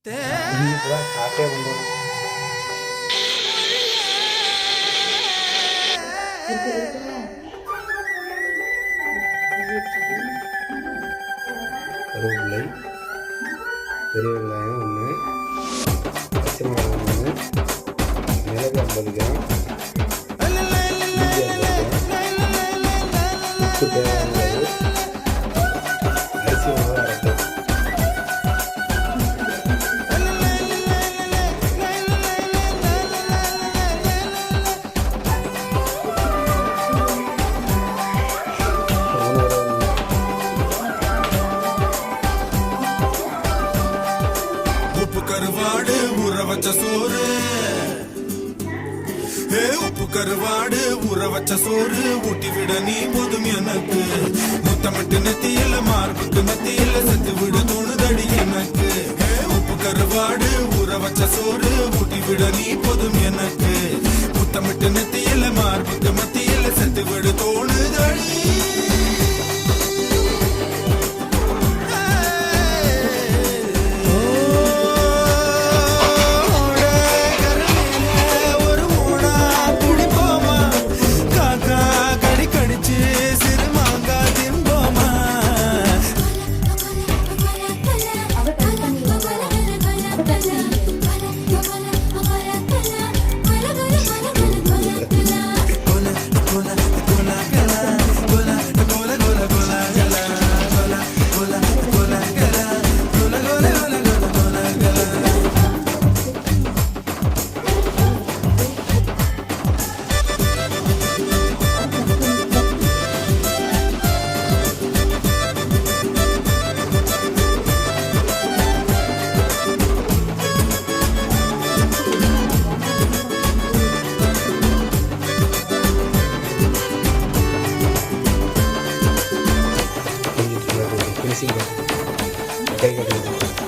காட்டே வந்து கருவேப்பிலை, பெரிய வெங்காயம் 1, பச்சை மிளகாய் 3, மிளகு 50 கிராம், இஞ்சி 50 கிராம், உப்பு தேவையான அளவு, அரிசி மாவு 1/2 கப். கருவாடு ஊற வச்ச சோறு, உப்பு கருவாடு ஊற வச்ச சோறு ஊட்டி விட நீ போதும் எனக்கு. முத்தமிட்டு நெத்தியில மார்புக்கு மத்தியில செத்து விட தோணுதடி எனக்கு. உப்பு கருவாடு ஊற வச்ச சோறு ஊட்டி விட நீ போதும் எனக்கு. முத்தமிட்டு நெத்தியில மார்புக்கு மத்தியில செத்து விட தோணுதடி. finishing kay